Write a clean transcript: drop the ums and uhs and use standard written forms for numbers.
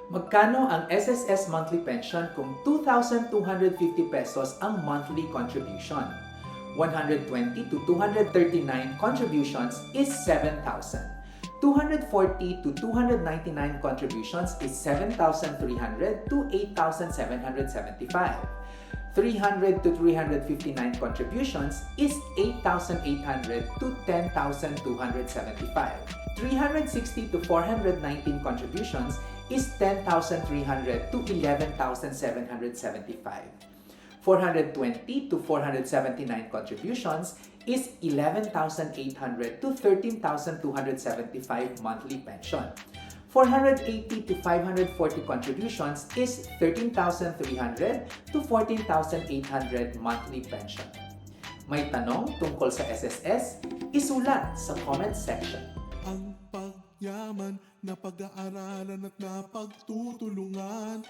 Magkano ang SSS monthly pension kung 2,250 pesos ang monthly contribution? 120 to 239 contributions is 7,000. 240 to 299 contributions is 7,300 to 8,775. 300 to 359 contributions is 8,800 to 10,275. 360 to 419 contributions is 10,300 to 11,775. 420 to 479 contributions is 11,800 to 13,275 monthly pension. 480 to 540 contributions is 13,300 to 14,800 monthly pension. May tanong tungkol sa SSS? Isulat sa comment section. Ang pagyaman na pag-aaralan at napagtutulungan